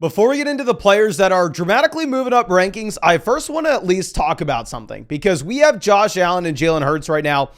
Before we get into the players that are dramatically moving up rankings, I first want to at least talk about something because we have Josh Allen and Jalen Hurts right now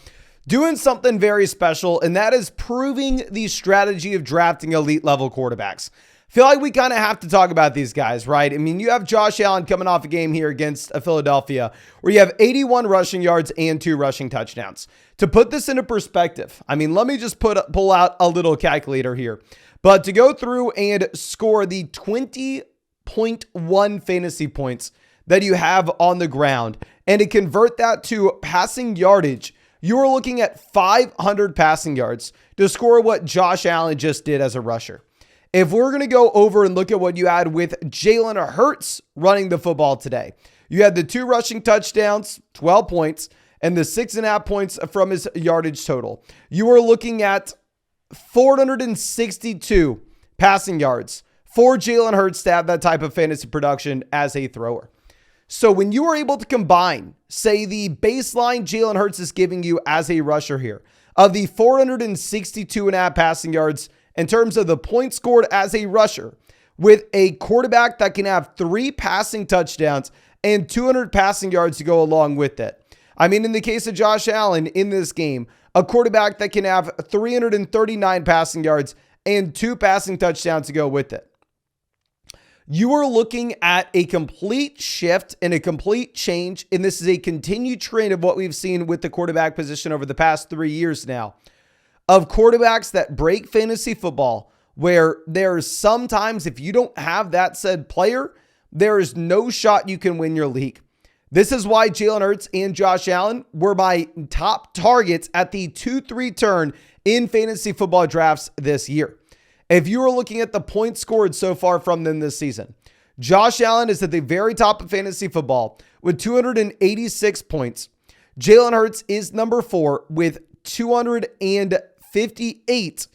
doing something very special, and that is proving the strategy of drafting elite level quarterbacks. I feel like we kind of have to talk about these guys, right? I mean, you have Josh Allen coming off a game here against Philadelphia where you have 81 rushing yards and 2 rushing touchdowns. To put this into perspective, I mean, let me just pull out a little calculator here. But to go through and score the 20.1 fantasy points that you have on the ground and to convert that to passing yardage, you are looking at 500 passing yards to score what Josh Allen just did as a rusher. If we're going to go over and look at what you had with Jalen Hurts running the football today, you had the 2 rushing touchdowns, 12 points, and the 6.5 points from his yardage total. You are looking at 462 passing yards for Jalen Hurts to have that type of fantasy production as a thrower. So when you are able to combine, say, the baseline Jalen Hurts is giving you as a rusher here of the 462.5 passing yards in terms of the points scored as a rusher with a quarterback that can have 3 passing touchdowns and 200 passing yards to go along with it. I mean, in the case of Josh Allen in this game, a quarterback that can have 339 passing yards and 2 passing touchdowns to go with it. You are looking at a complete shift and a complete change, and this is a continued trend of what we've seen with the quarterback position over the past 3 years now, of quarterbacks that break fantasy football, where there's sometimes if you don't have that said player, there is no shot you can win your league. This is why Jalen Hurts and Josh Allen were my top targets at the 2-3 turn in fantasy football drafts this year. If you are looking at the points scored so far from them this season, Josh Allen is at the very top of fantasy football with 286 points. Jalen Hurts is number 4 with 258.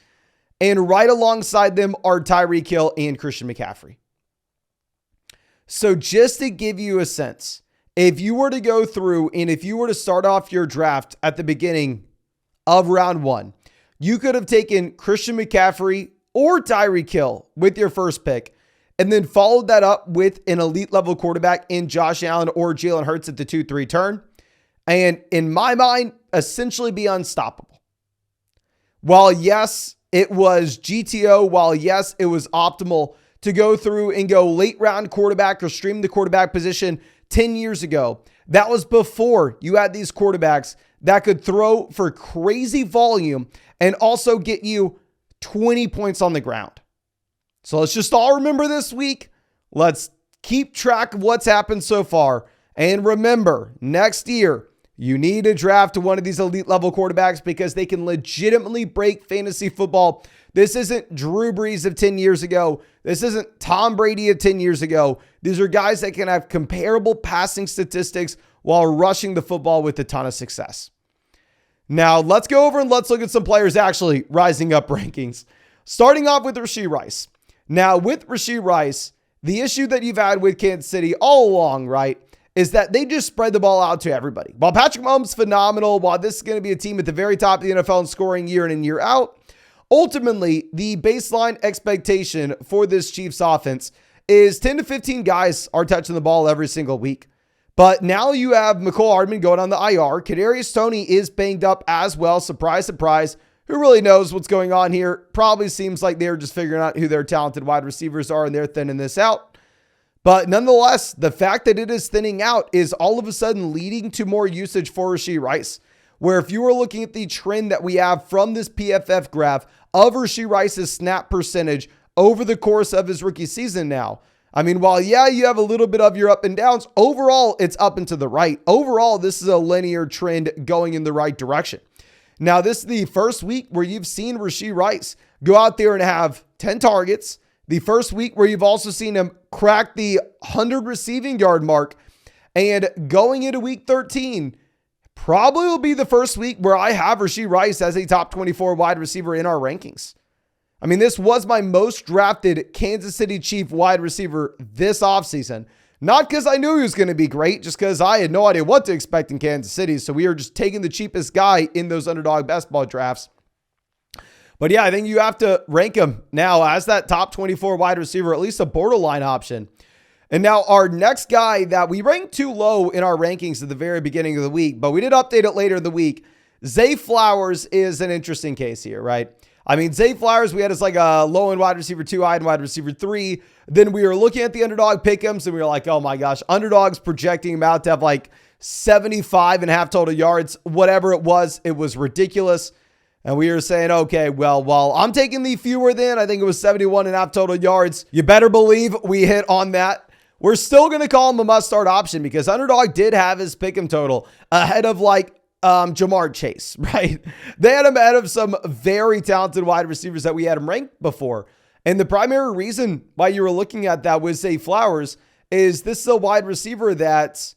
And right alongside them are Tyreek Hill and Christian McCaffrey. So just to give you a sense, if you were to go through and if you were to start off your draft at the beginning of round 1, you could have taken Christian McCaffrey or Tyreek Hill with your first pick and then followed that up with an elite level quarterback in Josh Allen or Jalen Hurts at the 2-3 turn. And in my mind, essentially be unstoppable. While yes, it was GTO, while yes, it was optimal to go through and go late round quarterback or stream the quarterback position 10 years ago, that was before you had these quarterbacks that could throw for crazy volume and also get you 20 points on the ground. So let's just all remember this week. Let's keep track of what's happened so far. And remember, next year, you need to draft one of these elite level quarterbacks because they can legitimately break fantasy football. This isn't Drew Brees of 10 years ago. This isn't Tom Brady of 10 years ago. These are guys that can have comparable passing statistics while rushing the football with a ton of success. Now, let's go over and let's look at some players actually rising up rankings. Starting off with Rashee Rice. Now, with Rashee Rice, the issue that you've had with Kansas City all along, right, is that they just spread the ball out to everybody. While Patrick Mahomes is phenomenal, while this is going to be a team at the very top of the NFL in scoring year in and year out, ultimately, the baseline expectation for this Chiefs offense is 10 to 15 guys are touching the ball every single week. But now you have Mecole Hardman going on the IR. Kadarius Toney is banged up as well. Surprise, surprise. Who really knows what's going on here? Probably seems like they're just figuring out who their talented wide receivers are and they're thinning this out. But nonetheless, the fact that it is thinning out is all of a sudden leading to more usage for Rashee Rice. Where if you are looking at the trend that we have from this PFF graph of Rashee Rice's snap percentage over the course of his rookie season now, I mean, while, yeah, you have a little bit of your up and downs, overall, it's up and to the right. Overall, this is a linear trend going in the right direction. Now, this is the first week where you've seen Rashee Rice go out there and have 10 targets. The first week where you've also seen him crack the 100 receiving yard mark. And going into week 13, probably will be the first week where I have Rashee Rice as a top 24 wide receiver in our rankings. I mean, this was my most drafted Kansas City Chief wide receiver this offseason. Not because I knew he was going to be great, just because I had no idea what to expect in Kansas City. So we are just taking the cheapest guy in those underdog best ball drafts. But yeah, I think you have to rank him now as that top 24 wide receiver, at least a borderline option. And now our next guy that we ranked too low in our rankings at the very beginning of the week, but we did update it later in the week. Zay Flowers is an interesting case here, right? I mean, Zay Flowers, we had as like a low end wide receiver 2, high end wide receiver 3. Then we were looking at the Underdog pick'ems and we were like, oh my gosh, Underdog's projecting him out to have like 75.5 total yards, whatever it was ridiculous. And we were saying, okay, well, I'm taking the fewer than, I think it was 71.5 total yards. You better believe we hit on that. We're still going to call him a must-start option because Underdog did have his pick'em total ahead of like Jamar Chase, right? They had him ahead of some very talented wide receivers that we had him ranked before. And the primary reason why you were looking at that with Zay Flowers is this is a wide receiver that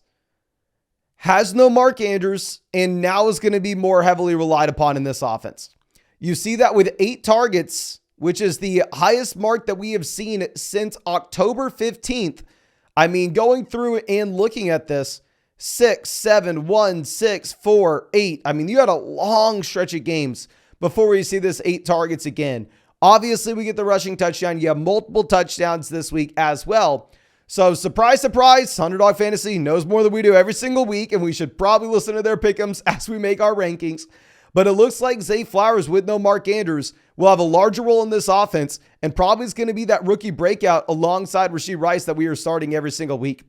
has no Mark Andrews and now is going to be more heavily relied upon in this offense. You see that with 8 targets, which is the highest mark that we have seen since October 15th. I mean, going through and looking at this, 6, 7, 1, 6, 4, 8. I mean, you had a long stretch of games before we see this 8 targets again. Obviously, we get the rushing touchdown. You have multiple touchdowns this week as well. So surprise, surprise, Underdog Fantasy knows more than we do every single week, and we should probably listen to their pick'ems as we make our rankings. But it looks like Zay Flowers with no Mark Andrews will have a larger role in this offense and probably is going to be that rookie breakout alongside Rashee Rice that we are starting every single week.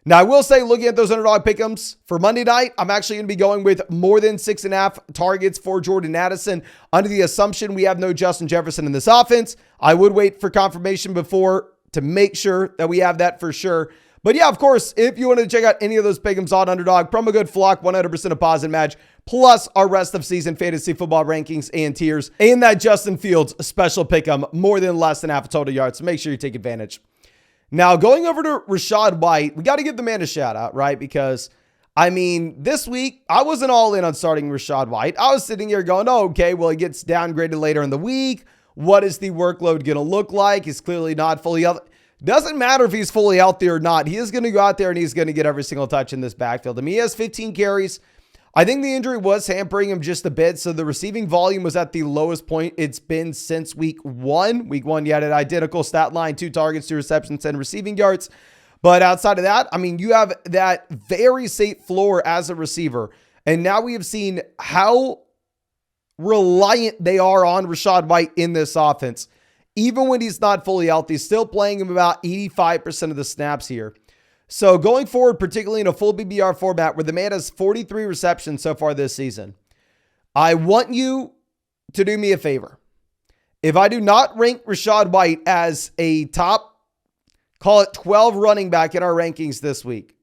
Now, I will say, looking at those Underdog pick'ems for Monday night, I'm actually going to be going with more than 6.5 targets for Jordan Addison under the assumption we have no Justin Jefferson in this offense. I would wait for confirmation before to make sure that we have that for sure. But yeah, of course, if you want to check out any of those pick'ems on Underdog, promo code FLOCK, 100% deposit match, plus our rest of season fantasy football rankings and tiers, and that Justin Fields special pick'em, more than less than half a total yards. So make sure you take advantage. Now, going over to Rachaad White, we got to give the man a shout out, right? Because, I mean, this week, I wasn't all in on starting Rachaad White. I was sitting here going, oh, okay, well, he gets downgraded later in the week. What is the workload going to look like? He's clearly not fully out. Doesn't matter if he's fully out there or not. He is going to go out there and he's going to get every single touch in this backfield. I mean, he has 15 carries. I think the injury was hampering him just a bit. So the receiving volume was at the lowest point it's been since week 1. Week 1, you had an identical stat line, 2 targets, 2 receptions, 10 receiving yards. But outside of that, I mean, you have that very safe floor as a receiver. And now we have seen how reliant they are on Rachaad White in this offense. Even when he's not fully healthy, still playing him about 85% of the snaps here. So going forward, particularly in a full BBR format where the man has 43 receptions so far this season, I want you to do me a favor. If I do not rank Rachaad White as a top, call it 12 running back in our rankings this week,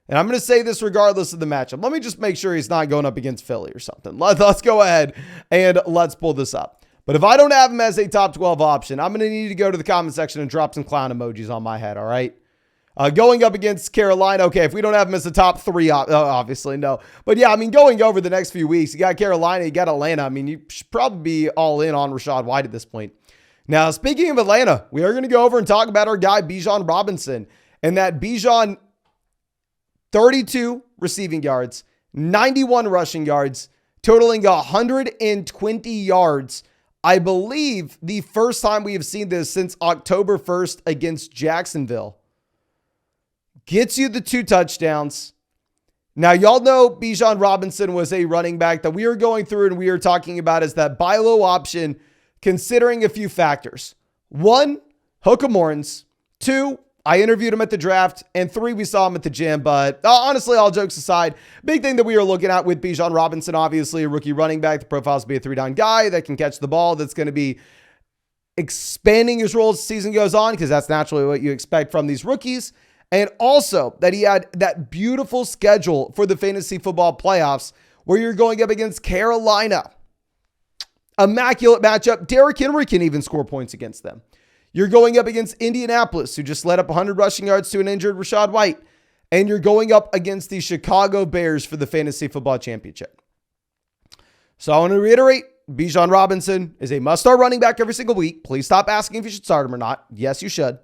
and I'm going to say this regardless of the matchup. Let me just make sure he's not going up against Philly or something. Let's go ahead and let's pull this up. But if I don't have him as a top 12 option, I'm going to need to go to the comment section and drop some clown emojis on my head, all right? Going up against Carolina, okay, if we don't have him as a top 3, obviously, no. But yeah, I mean, going over the next few weeks, you got Carolina, you got Atlanta. I mean, you should probably be all in on Rachaad White at this point. Now, speaking of Atlanta, we are going to go over and talk about our guy, Bijan Robinson. And that Bijan, 32 receiving yards, 91 rushing yards, totaling 120 yards. I believe the first time we have seen this since October 1st against Jacksonville. Gets you the 2 touchdowns. Now, y'all know Bijan Robinson was a running back that we were going through and we were talking about as that buy low option, considering a few factors. 1, hook 'em horns. 2, I interviewed him at the draft. And 3, we saw him at the gym. But honestly, all jokes aside, big thing that we were looking at with Bijan Robinson, obviously a rookie running back. The profile's be a 3-down guy that can catch the ball, that's going to be expanding his role as the season goes on, because that's naturally what you expect from these rookies. And also that he had that beautiful schedule for the fantasy football playoffs where you're going up against Carolina. Immaculate matchup. Derrick Henry can even score points against them. You're going up against Indianapolis, who just let up 100 rushing yards to an injured Rachaad White. And you're going up against the Chicago Bears for the fantasy football championship. So I want to reiterate, Bijan Robinson is a must-start running back every single week. Please stop asking if you should start him or not. Yes, you should.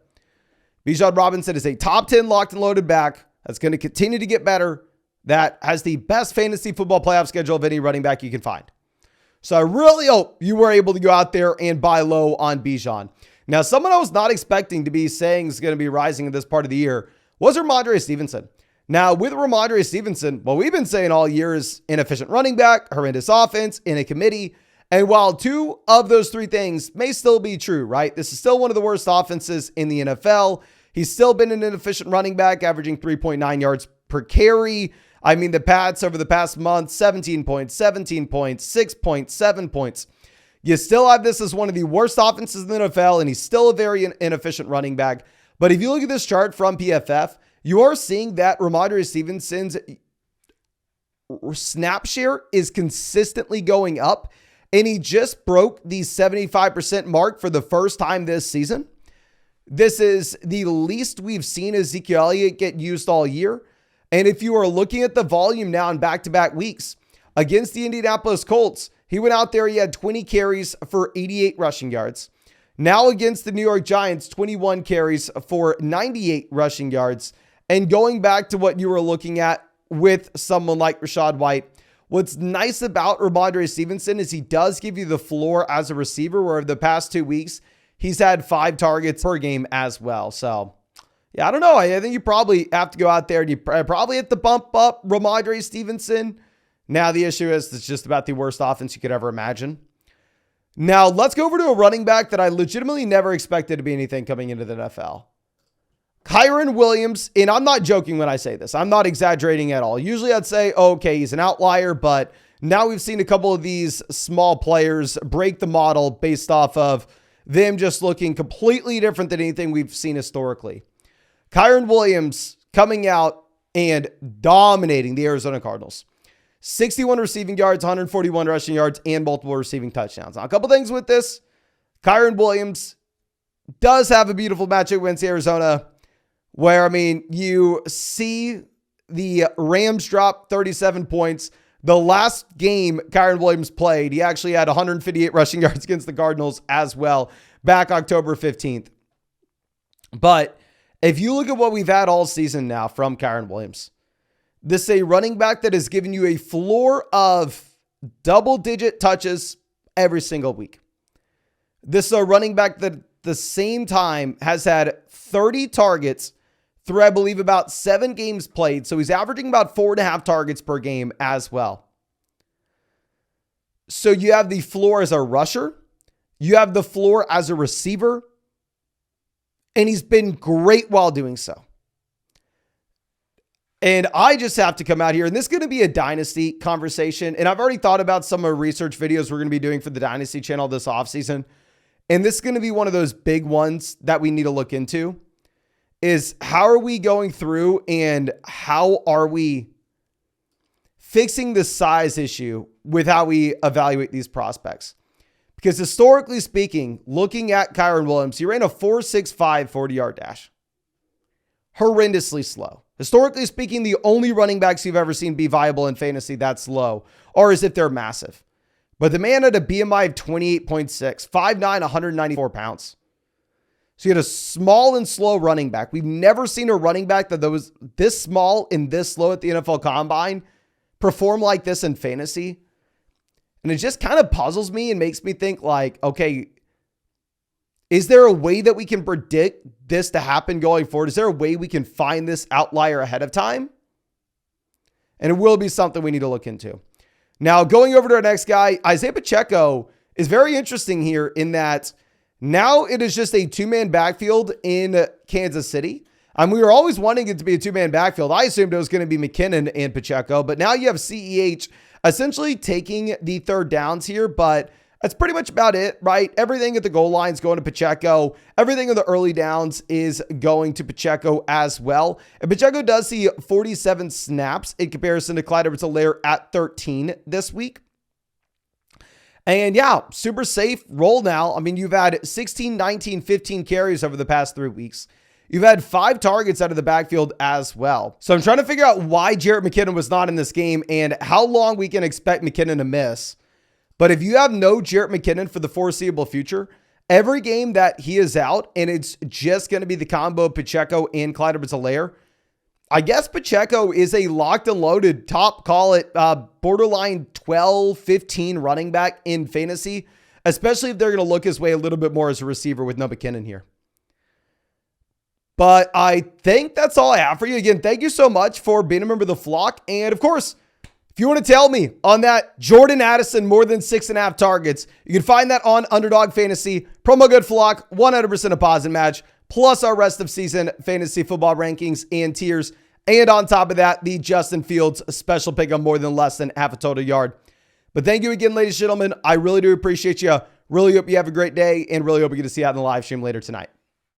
Bijan Robinson is a top 10 locked and loaded back that's going to continue to get better, that has the best fantasy football playoff schedule of any running back you can find. So I really hope you were able to go out there and buy low on Bijan. Now, someone I was not expecting to be saying is going to be rising in this part of the year was Ramondre Stevenson. Now, with Ramondre Stevenson, what we've been saying all year is inefficient running back, horrendous offense, in a committee. And while 2 of those 3 things may still be true, right? This is still one of the worst offenses in the NFL. He's still been an inefficient running back, averaging 3.9 yards per carry. I mean, the Pats over the past month, 17 points, 17 points, 6.7 points. You still have this as one of the worst offenses in the NFL, and he's still a very inefficient running back. But if you look at this chart from PFF, you are seeing that Ramondre Stevenson's snap share is consistently going up, and he just broke the 75% mark for the first time this season. This is the least we've seen Ezekiel Elliott get used all year. And if you are looking at the volume now in back-to-back weeks against the Indianapolis Colts, he went out there, he had 20 carries for 88 rushing yards. Now against the New York Giants, 21 carries for 98 rushing yards. And going back to what you were looking at with someone like Rachaad White, what's nice about Ramondre Stevenson is he does give you the floor as a receiver, where over the past 2 weeks, he's had 5 targets per game as well. So, yeah, I don't know. I think you probably have to go out there and you probably have to bump up Ramondre Stevenson. Now, the issue is it's just about the worst offense you could ever imagine. Now, let's go over to a running back that I legitimately never expected to be anything coming into the NFL. Kyren Williams, and I'm not joking when I say this. I'm not exaggerating at all. Usually I'd say, okay, he's an outlier, but now we've seen a couple of these small players break the model based off of them just looking completely different than anything we've seen historically. Kyren Williams coming out and dominating the Arizona Cardinals. 61 receiving yards, 141 rushing yards, and multiple receiving touchdowns. Now, a couple things with this. Kyren Williams does have a beautiful matchup against Arizona, where, I mean, you see the Rams drop 37 points. The last game Kyren Williams played, he actually had 158 rushing yards against the Cardinals as well, back October 15th. But if you look at what we've had all season now from Kyren Williams, this is a running back that has given you a floor of double-digit touches every single week. This is a running back that at the same time has had 30 targets through, I believe, about 7 games played. So he's averaging about 4.5 targets per game as well. So you have the floor as a rusher. You have the floor as a receiver. And he's been great while doing so. And I just have to come out here, and this is going to be a dynasty conversation. And I've already thought about some of the research videos we're going to be doing for the Dynasty channel this offseason. And this is going to be one of those big ones that we need to look into, is how are we going through and how are we fixing the size issue with how we evaluate these prospects? Because historically speaking, looking at Kyren Williams, he ran a 4.65 40-yard dash. Horrendously slow. Historically speaking, the only running backs you've ever seen be viable in fantasy that slow are as if they're massive. But the man had a BMI of 28.6, 5'9", 194 pounds. So you had a small and slow running back. We've never seen a running back that was this small and this slow at the NFL Combine perform like this in fantasy. And it just kind of puzzles me and makes me think like, okay, is there a way that we can predict this to happen going forward? Is there a way we can find this outlier ahead of time? And it will be something we need to look into. Now, going over to our next guy, Isaiah Pacheco is very interesting here in that now it is just a 2-man backfield in Kansas City. We were always wanting it to be a 2-man backfield. I assumed it was going to be McKinnon and Pacheco, but now you have CEH essentially taking the third downs here, but that's pretty much about it, right? Everything at the goal line is going to Pacheco. Everything in the early downs is going to Pacheco as well. And Pacheco does see 47 snaps in comparison to Clyde Edwards-Helaire at 13 this week. And yeah, super safe roll now. I mean, you've had 16, 19, 15 carries over the past 3 weeks. You've had 5 targets out of the backfield as well. So I'm trying to figure out why Jerick McKinnon was not in this game and how long we can expect McKinnon to miss. But if you have no Jerick McKinnon for the foreseeable future, every game that he is out and it's just going to be the combo of Pacheco and Clyde Edwards-Helaire, I guess Pacheco is a locked and loaded top, call it borderline 12, 15 running back in fantasy, especially if they're going to look his way a little bit more as a receiver with no McKinnon here. But I think that's all I have for you. Again, thank you so much for being a member of the flock. And of course, if you want to tell me on that Jordan Addison more than 6.5 targets, you can find that on Underdog Fantasy. Promo code flock, 100% deposit match, plus our rest of season fantasy football rankings and tiers. And on top of that, the Justin Fields special pick on more than less than half a total yard. But thank you again, ladies and gentlemen. I really do appreciate you. Really hope you have a great day and really hope we get to see you out in the live stream later tonight.